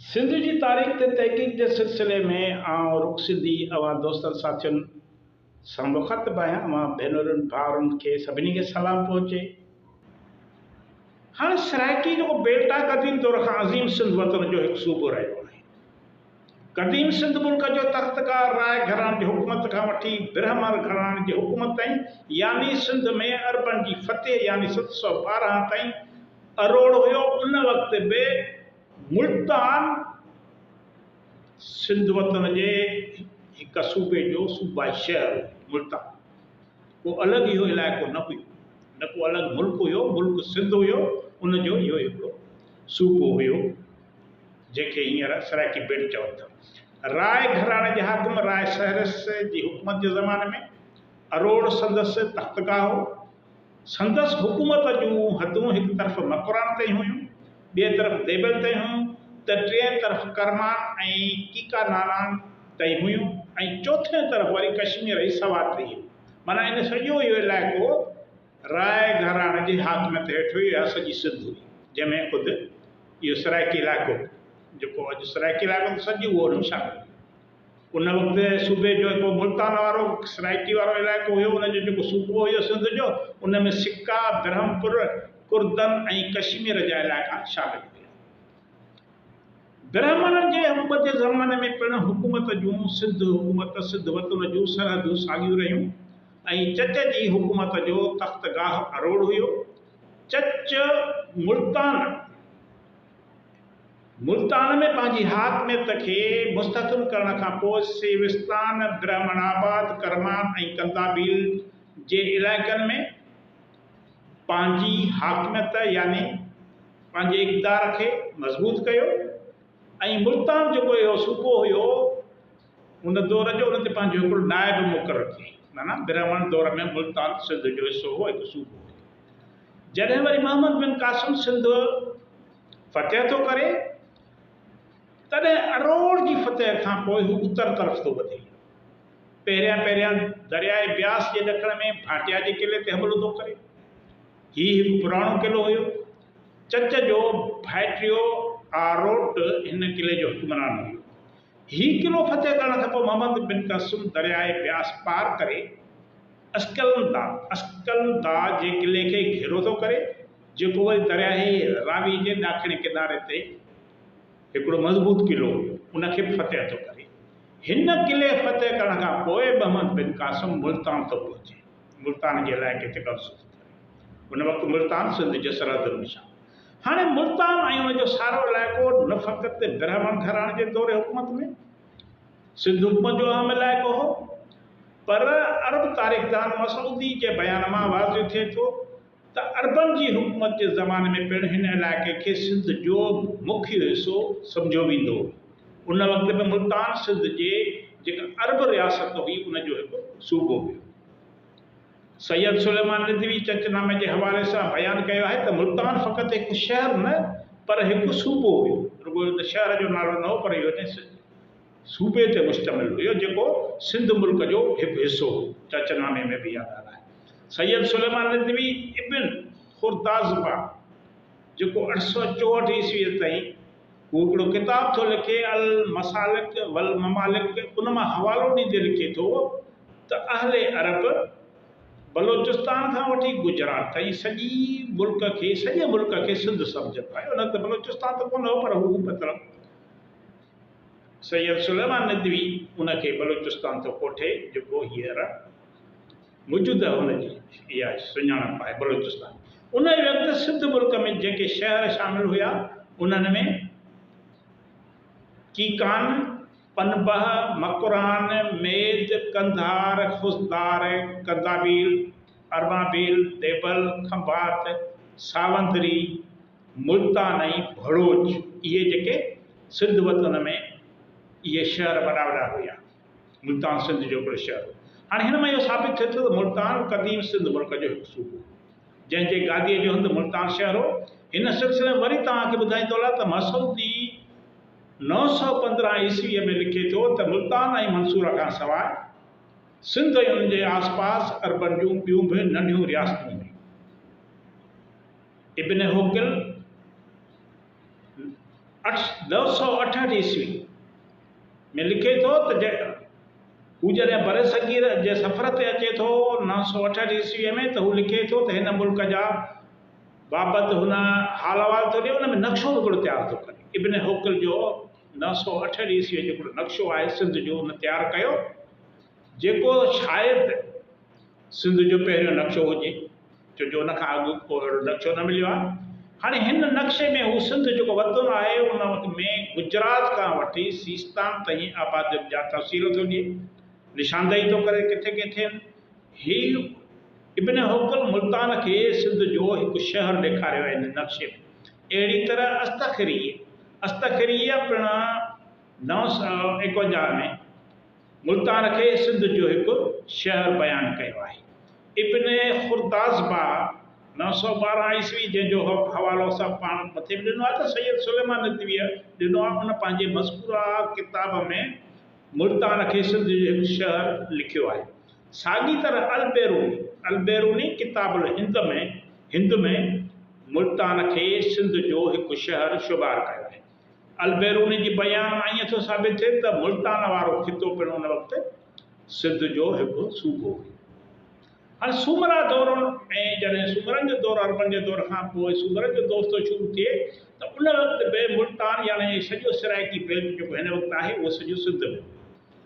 सिंध जी तारीख़ ते तहक़ीक़ के सिलसिले में आउं रुख सिंधी अवां दोस्तनि साथियुनि सां मुख़ातिबु आहियां। अवां भेनरुनि भाउरनि खे सभिनी खे सलाम पहुचे। हाणे सराइकी जेको बेल्टा क़दीम दौर खां अज़ीम सिंध वतन जो हिकु सूबो रहियो आहे। क़दीम सिंध मुल्क जो तख़्तकार राय घराणे जी हुकूमत खां वठी बिरहमल घराणे जी हुकूमत ताईं, यानी सिंध में अरबन जी फतेह यानी 712 ताईं अरोड़ हुयो। उन वक़्त बि मुल्तान सिंध वतन जे हिकु सूबे जो सूबाई शहर हो। मुल्तान को अलॻि इहो इलाइक़ो न हुयो, न को अलॻि मुल्क हुयो। मुल्क सिंध हुयो, उनजो इहो हिकिड़ो सूबो हुयो जंहिंखे हींअर सराइकी बेट चवनि था। राय घराणे जे हाकिम राय सहरस जी हुकूमत जे ज़माने में अरोड़ संदसि तख़्तगाह हो। संदसि हुकूमत जूं हदूं हिकु तरफ़ मकरान ताईं हुयूं, ॿिए तरफ़ देबल ताईं हुयूं, त टे तरफ़ करमान ऐं कीका नानान ताईं हुयूं, ऐं चौथे तरफ़ वरी कश्मीर ऐं सवात ताईं हुयूं। माना इन सॼो इहो इलाइक़ो राय घराणे जे हाकिमियत हेठि हुई। या सॼी सिंध हुई, जंहिंमें ख़ुदि इहो सराइकी इलाइक़ो जेको अॼु सराइकी इलाइक़ो सॼी उहो हुन शामिल हुई। उन वक़्तु सूबे जो हिकिड़ो मुल्तान वारो सराइकी वारो इलाइक़ो हुयो। उनजो जेको सूबो हुयो सिंध जो, उन में सिक्का, ब्रह्मपुर, कुर्दन ऐं कश्मीर जा इलाइक़ा शामिल हुआ। ब्राह्मणनि जे हुकूमत जे ज़माने में पिणु हुकूमत जूं सिंध वतन जूं सरहदूं साॻियूं रहियूं ऐं चच जी हुकूमत जो तख़्तगाह अरोड़ हुयो। चच मुल्तान में पंहिंजी हाकमियत खे मुस्तक़िल करण खां पोइ सेविस्तान, ब्राह्मणाबाद, करमान ऐं कंदाबील जे इलाइक़नि में पंहिंजी हाकमियत यानी पंहिंजे इक़्तिदार खे मज़बूत कयो। ऐं मुल्तान जेको इहो सूबो हुयो, उन दौर जो उन ते पंहिंजो हिकिड़ो नाइब मुक़ररु कई। माना ब्राह्मण दौर में मुल्तान सिंध जो हिसो हो, हिकु सूबो हुयो। जॾहिं वरी मोहम्मद बिन कासिम सिंध फतेह थो करे, तॾहिं अरोड़ जी फतेह खां पोइ हू उतर तरफ़ थो वधे। पहिरियां दरियाए ब्यास जे ॾखण में भाटिया जे क़िले ते हमलो थो करे। हीउ हिकु पुराणो क़िलो हुयो। चच जो भाइटियो आरोट हिन क़िले जो हुक्मरान हुयो। हीउ क़िलो फतेह करण खां पोइ मोहम्मद बिन कासिम दरियाए ब्यास पार करे अस्कलंदा जे क़िले खे घेरो थो करे, जेको वरी दरियाए रावी जे ॾाखिणे किनारे ते हिकिड़ो मज़बूत क़िलो हुयो। उनखे फतेह थो करे। हिन क़िले फतेह करण खां पोइ मोहम्मद बिन कासिम मुल्तान थो पहुचे, मुल्तान जे इलाइक़े ते कब्ज़ो थो करे। उन वक़्तु मुल्तान सिंध जे सरहदुनि में शामिल। हाणे मुल्तान ऐं उनजो सारो इलाइक़ो न फ़क़ति ब्राह्मण घराणे जे दौरे हुकूमत में सिंध हुकूमत जो अहम इलाइक़ो हो, पर अरब तारीख़दान मसूदी जे बयान मां वाज़िह थिए थो त अरबन जी हुकूमत जे ज़माने में पिणु हिन इलाइक़े खे सिंध जो मुख्य हिसो सम्झो वेंदो हो। उन वक़्त में मुल्तान सिंध जे जेका अरब रियासत हुई, उनजो हिकु सूबो हुयो। सैयद सुलेमान रिज़वी चचनामे जे हवाले सां बयानु कयो आहे त मुल्तान फ़क़ति हिकु शहर न, पर हिकु सूबो हुयो। रुगो शहर जो नालो न हो, पर इहो सूबे ते मुश्तमिल हुयो, जेको सिंध मुल्क जो हिकु हिसो हो। चचनामे में बि इहा ॻाल्हि आहे। सैयद सुलेमान रिज़वी इब्न खुर्दाज़बा जेको 864 ईस्वीअ ताईं हू हिकिड़ो किताब थो लिखे, अल मसालिक वल ममालिक। उन मां हवालो ॾींदे लिखे थो त अहले अरब बलोचिस्तान खां वठी गुजरात ताईं सॼे मुल्क खे सिंध सम्झंदा आहे। उन त बलोचिस्तान त कोन हो, पर हू मतिलबु सैयद सुलेमान रिज़वी उनखे बलोचिस्तान थो कोठे, जेको हींअर मौजूदा हुनजी इहा सुञाणप आहे बलोचिस्तान। उन वक़्तु सिंध मुल्क में जेके शहर शामिल हुया, उन्हनि में कीकान, पनबह, मकरान, मेद, कंधार, खुसदार, कंदाबील, अरबाबील, देबल, खंभात, सावंतरी, मुल्तान ऐं भड़ोच, इहे जेके सिंध वतन में इहे शहर वॾा वॾा हुया। मुल्तान सिंध जो हिकिड़ो शहर हो। हाणे हिन में इहो साबित थिए थो त मुल्तान क़दीम सिंध मुल्क जो हिकु सूबो, जंहिंजे गादीअ जो हंधु मुल्तान शहर हो। हिन सिलसिले में वरी तव्हांखे ॿुधाईंदो त मसूदी 915 ईस्वीअ में लिखे थो त मुल्तान ऐं मंसूर खां सवाइ सिंध ऐं उन जे आसपास अरबन जूं ॿियूं बि नंढियूं रियासतूं हुयूं। इब्न होकिल 968 ईस्वी में लिखे थो त हू जॾहिं बर सगीर जे सफ़र ते अचे थो 968 ईस्वीअ में, त हू लिखे थो त हिन मुल्क जा बाबति हुन हाल अहवाल थो ॾिए, उन में नक्शो हिकिड़ो तयारु थो करे। इब्न होकल जो 968 ईस्वीअ जो हिकिड़ो नक्शो आहे सिंध जो, हुन तयारु कयो, जेको शायदि सिंध जो पहिरियों नक्शो हुजे, छो जो हुन खां अॻु को अहिड़ो नक्शो न मिलियो आहे। हाणे हिन नक्शे में हू सिंध जेको वतन आहे उन में गुजरात खां वठी सीस्तान ताईं आबादियुनि जा तफ़सील थो ॾिए, निशानदेही थो करे किथे किथे। हीउ इब्न होकल मुल्तान खे सिंध जो हिकु शहर ॾेखारियो आहे हिन नक्शे में। अहिड़ी तरह अस्तखरीअ पिणु 951 में मुल्तान खे सिंध जो हिकु शहर बयानु कयो आहे। इब्न खुर्दाज़बा 912 ईस्वी जंहिंजो हवालो सभु पाण मथे बि ॾिनो आहे, त सैयद सुलेमान नदवीअ ॾिनो आहे। उन पंहिंजे मज़कूरा किताब में मुल्तान खे सिंध जो हिकु शहर लिखियो आहे। साॻी तरह अलबेरूनी किताबुल हिंद में मुल्तान खे सिंध जो हिकु शहर शुमार कयो आहे। अलबेरूनी जी बयान मां ईअं थो साबित थिए त मुल्तान वारो खितो पिणु उन वक़्तु सिंध जो हिकु सूबो हुयो। हाणे सूमरा दौर में जॾहिं सूमरनि जो दौर, अरबनि जे दौर खां पोइ सूमरनि जो दौर थो शुरू थिए, त उन वक़्तु बि मुल्तान यानी सॼो सिराइकी बेल्ट जेको हिन वक़्तु आहे उहो सॼो सिंध में।